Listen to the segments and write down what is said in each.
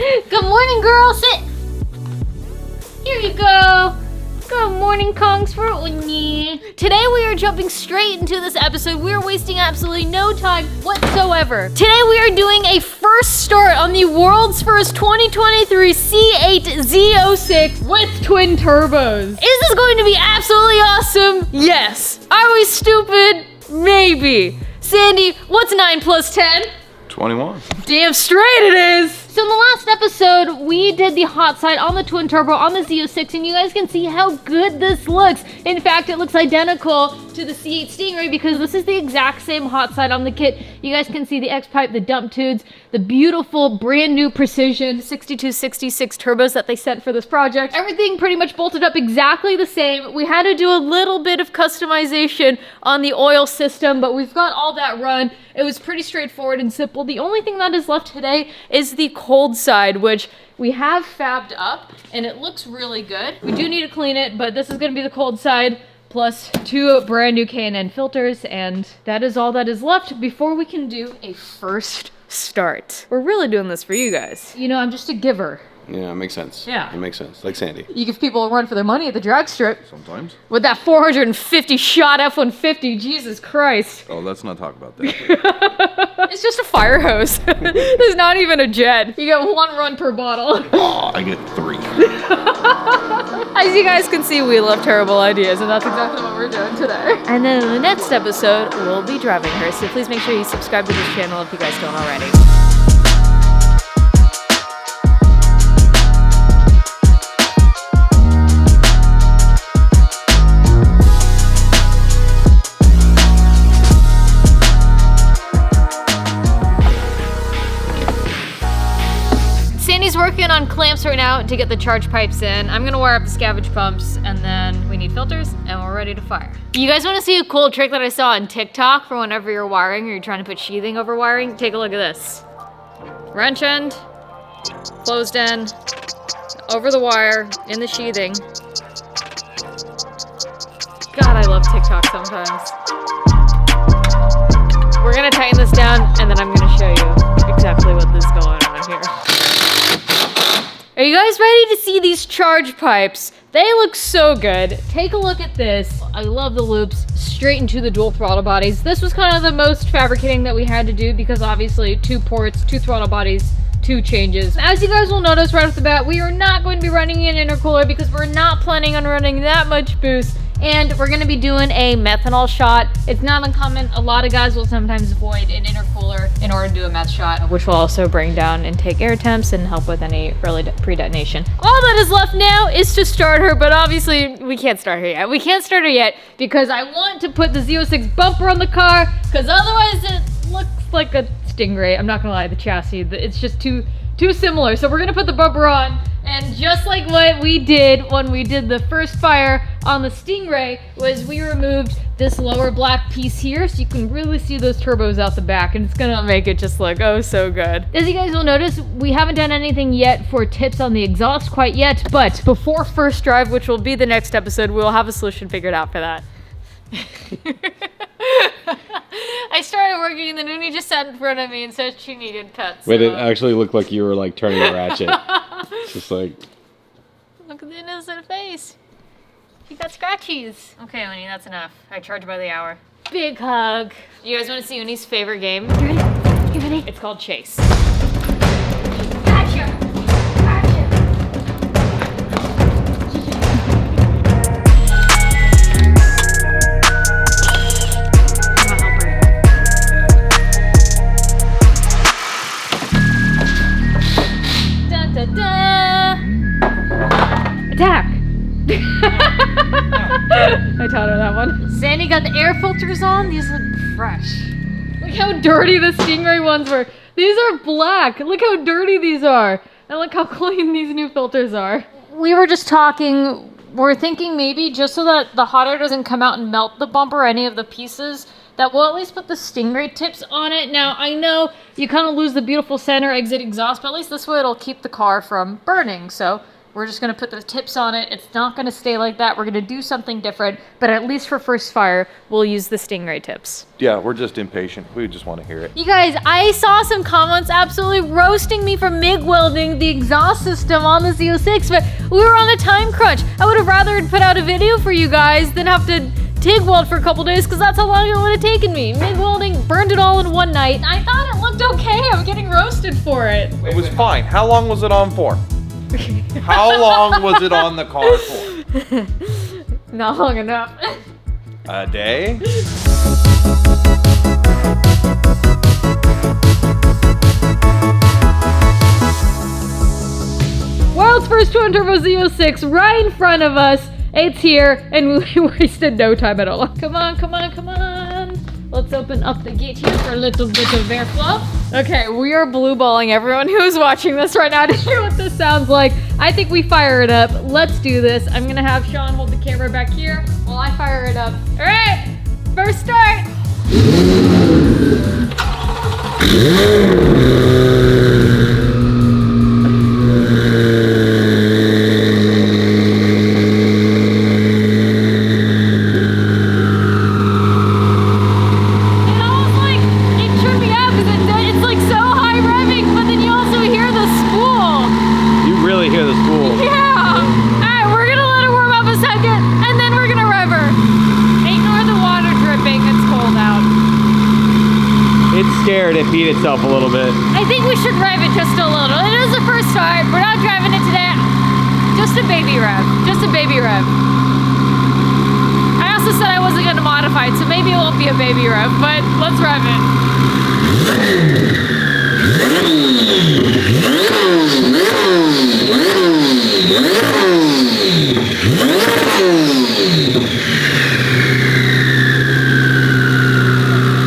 Good morning, girl. Sit. Here you go. Good morning, Kongs for Unyi. Today we are jumping straight into this episode. We are wasting absolutely no time whatsoever. Today we are doing a first start on the world's first 2023 C8 Z06 with twin turbos. Is this going to be absolutely awesome? Yes. Are we stupid? Maybe. Sandy, what's 9 plus 10? 21. Damn straight it is! So in the last episode, we did the hot side on the twin turbo on the Z06, and you guys can see how good this looks. In fact, it looks identical to the C8 Stingray because this is the exact same hot side on the kit. You guys can see the X-pipe, the dump tubes, the beautiful brand new precision 6266 turbos that they sent for this project. Everything pretty much bolted up exactly the same. We had to do a little bit of customization on the oil system, but we've got all that run. It was pretty straightforward and simple. The only thing that is left today is the cold side, which we have fabbed up, and it looks really good. We do need to clean it, but this is gonna be the cold side, plus 2 brand new K&N filters, and that is all that is left before we can do a first start. We're really doing this for you guys. You know, I'm just a giver. Yeah, it makes sense. Yeah. It makes sense. Like Sandy. You give people a run for their money at the drag strip. Sometimes. With that 450 shot F-150, Jesus Christ. Oh, let's not talk about that. It's just a fire hose. There's not even a jet. You get 1 run per bottle. Oh, I get 3. As you guys can see, we love terrible ideas, and that's exactly what we're doing today. And then in the next episode, we'll be driving her, so please make sure you subscribe to this channel if you guys don't already. Sandy's working on clamps right now to get the charge pipes in. I'm gonna wire up the scavenge pumps, and then we need filters, and we're ready to fire. You guys wanna see a cool trick that I saw on TikTok for whenever you're wiring or you're trying to put sheathing over wiring? Take a look at this. Wrench end, closed end, over the wire, in the sheathing. God, I love TikTok sometimes. We're gonna tighten this down, and then I'm gonna show you exactly what is going on here. Are you guys ready to see these charge pipes? They look so good. Take a look at this. I love the loops straight into the dual throttle bodies. This was kind of the most fabricating that we had to do because obviously 2 ports, 2 throttle bodies, 2 changes. As you guys will notice right off the bat, we are not going to be running an intercooler because we're not planning on running that much boost. And we're gonna be doing a methanol shot. It's not uncommon. A lot of guys will sometimes avoid an intercooler in order to do a meth shot, which will also bring down and take air temps and help with any early pre-detonation. All that is left now is to start her, but obviously we can't start her yet. We can't start her yet because I want to put the Z06 bumper on the car because otherwise it looks like a Stingray. I'm not gonna lie, the chassis, it's just too similar. So we're gonna put the bumper on. And just like what we did when we did the first fire on the Stingray was we removed this lower black piece here so you can really see those turbos out the back, and it's gonna make it just look oh so good. As you guys will notice, we haven't done anything yet for tips on the exhaust quite yet, but before first drive, which will be the next episode, we'll have a solution figured out for that. I started working and then Uni just sat in front of me and said she needed pets. Wait, it actually looked like you were like turning a ratchet. It's just like... Look at the innocent face. You got scratchies. Okay, Uni, that's enough. I charge by the hour. Big hug. You guys want to see Uni's favorite game? You ready? You ready? It's called Chase. Gotcha! Attack! I taught her that one. Sandy got the air filters on. These look fresh. Look how dirty the Stingray ones were. These are black. Look how dirty these are. And look how clean these new filters are. We were just talking. We're thinking maybe just so that the hot air doesn't come out and melt the bumper or any of the pieces, that we'll at least put the Stingray tips on it. Now, I know you kind of lose the beautiful center exit exhaust, but at least this way it'll keep the car from burning. So We're just gonna put the tips on it. It's not gonna stay like that. We're gonna do something different, but at least for first fire, we'll use the Stingray tips. Yeah, we're just impatient. We just want to hear it. You guys, I saw some comments absolutely roasting me for MIG welding the exhaust system on the Z06, but we were on a time crunch. I would have rather put out a video for you guys than have to TIG weld for a couple days, because that's how long it would have taken me. MIG welding burned it all in one night. I thought it looked okay. I'm getting roasted for it. It was fine. How long was it on for? How long was it on the car for? Not long enough. A day? World's first twin turbo Z06 right in front of us. It's here, and we wasted no time at all. Come on, come on, come on. Let's open up the gate here for a little bit of airflow. Okay, we are blue balling everyone who's watching this right now to hear what this sounds like. I think we fire it up. Let's do this. I'm gonna have Sean hold the camera back here while I fire it up. All right, first start. Scared it beat itself a little bit. I think we should rev it just a little. It is the first time. We're not driving it today. Just a baby rev. Just a baby rev. I also said I wasn't going to modify it, so maybe it won't be a baby rev, but let's rev it.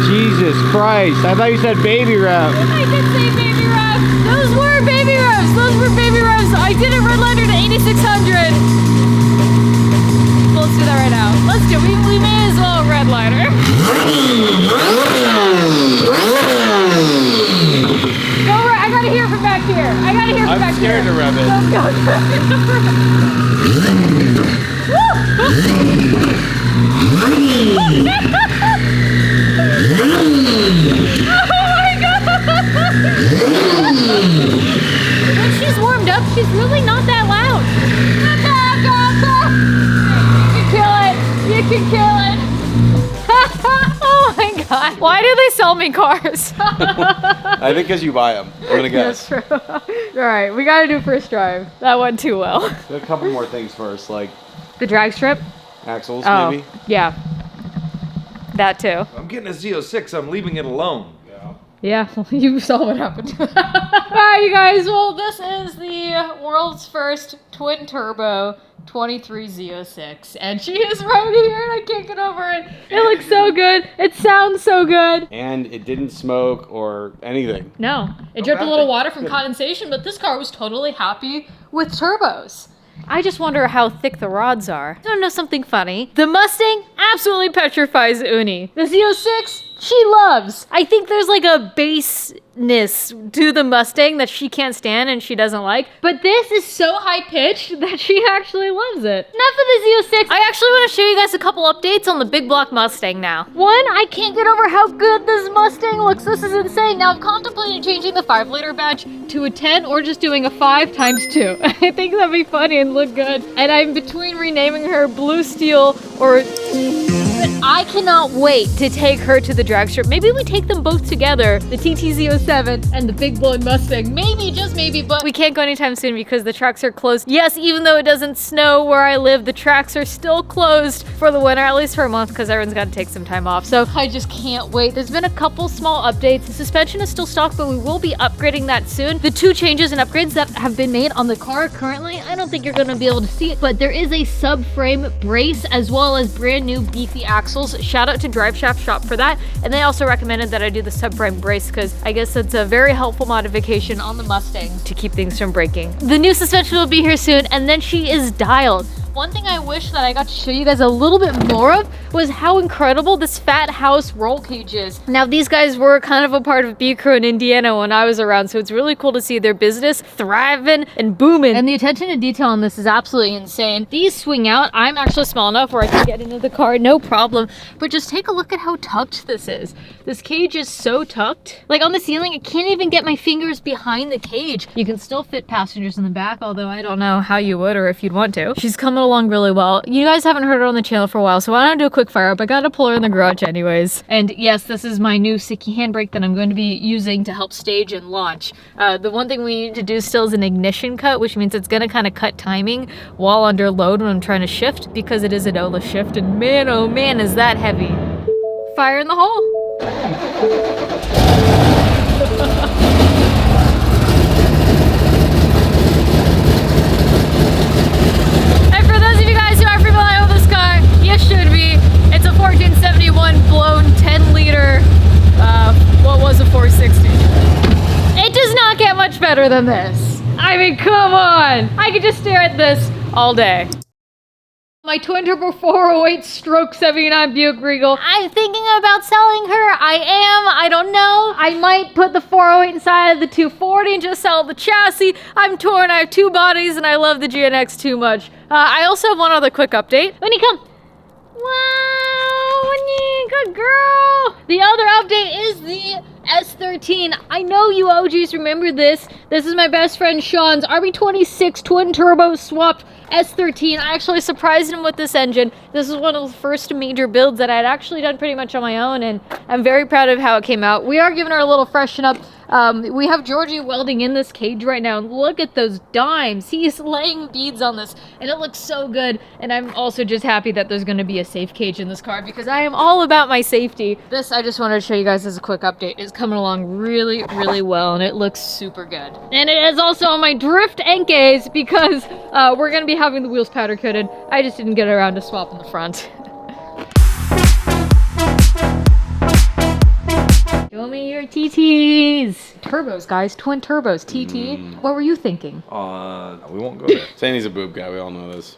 Jesus Christ, I thought you said baby rev. I did say baby revs. Those were baby revs. Those were baby revs. I did a redliner to 8600. Well, let's do that right now. Let's do it. We may as well redliner. Go right. I gotta hear from back here. I gotta hear from back here. I'm scared to rev it. Let's go. When she's warmed up, she's really not that loud. You can kill it. Oh my god. Why do they sell me cars? I think because you buy them. I'm gonna guess. That's true. Alright, we gotta do first drive. That went too well. A couple more things first, like The drag strip? axles, Oh, maybe. yeah. That too. I'm getting a Z06. I'm leaving it alone. Yeah, you saw what happened. Alright, you guys, well, this is the world's first twin turbo 23 Z06, and she is right here, and I can't get over it. It looks so good. It sounds so good. And it didn't smoke or anything. No, it dripped a little water from condensation, but this car was totally happy with turbos. I just wonder how thick the rods are. You wanna know something funny? The Mustang absolutely petrifies Uni. The Z06, she loves. I think there's like a baseness to the Mustang that she can't stand and she doesn't like. But this is so high pitched that she actually loves it. Enough of the Z06. I actually want to show you guys a couple updates on the big block Mustang now. One, I can't get over how good this Mustang looks. This is insane. Now I've contemplated changing the 5-liter badge to a 10 or just doing a 5 × 2. I think that'd be funny and look good. And I'm between renaming her Blue Steel or... But I cannot wait to take her to the drag strip. Maybe we take them both together, the TTZ07 and the big blown Mustang. Maybe, just maybe, but we can't go anytime soon because the tracks are closed. Yes, even though it doesn't snow where I live, the tracks are still closed for the winter, at least for a month, because everyone's got to take some time off. So I just can't wait. There's been a couple small updates. The suspension is still stock, but we will be upgrading that soon. The 2 changes and upgrades that have been made on the car currently, I don't think you're going to be able to see it, but there is a subframe brace as well as brand new beefy axles. Shout out to Drive Shaft Shop for that. And they also recommended that I do the subframe brace because I guess it's a very helpful modification on the Mustang to keep things from breaking. The new suspension will be here soon, and then she is dialed. One thing I wish that I got to show you guys a little bit more of was how incredible this Fat House roll cage is. Now, these guys were kind of a part of Bcrew in Indiana when I was around, so it's really cool to see their business thriving and booming. And the attention to detail on this is absolutely insane. These swing out. I'm actually small enough where I can get into the car, no problem. But just take a look at how tucked this is. This cage is so tucked. Like on the ceiling, I can't even get my fingers behind the cage. You can still fit passengers in the back, although I don't know how you would or if you'd want to. She's coming along really well. You guys haven't heard her on the channel for a while, so why don't I do a quick fire up? I gotta pull her in the garage anyways. And yes, this is my new sticky handbrake that I'm going to be using to help stage and launch. The one thing we need to do still is an ignition cut, which means it's gonna kind of cut timing while under load when I'm trying to shift, because it is an OLA shift, and man, oh man, is that heavy. Fire in the hole. And for those of you guys who are familiar with this car, you should be. It's a 1471 blown 10-liter, what was a 460? It does not get much better than this. I mean, come on. I could just stare at this all day. My twin turbo 408 stroke 79 Buick Regal. I'm thinking about selling her. I don't know. I might put the 408 inside of the 240 and just sell the chassis. I'm torn. I have two bodies and I love the GNX too much. I also have one other quick update. When you come. Wow, Winnie, good girl. The other update is the S13. I know you OGs remember this. This is my best friend Sean's RB26 twin turbo swapped S13. I actually surprised him with this engine. This is one of the first major builds that I'd actually done pretty much on my own, and I'm very proud of how it came out. We are giving her a little freshen up. We have Georgie welding in this cage right now, and look at those dimes. He's laying beads on this, and it looks so good. And I'm also just happy that there's gonna be a safe cage in this car, because I am all about my safety. This, I just wanted to show you guys as a quick update, is coming along really, really well, and it looks super good. And it is also on my drift Enkes, because we're gonna be having the wheels powder coated. I just didn't get around to swapping the front. Show me your TTs. Turbos, guys. Twin turbos. TT. What were you thinking? We won't go there. Sandy's a boob guy. We all know this.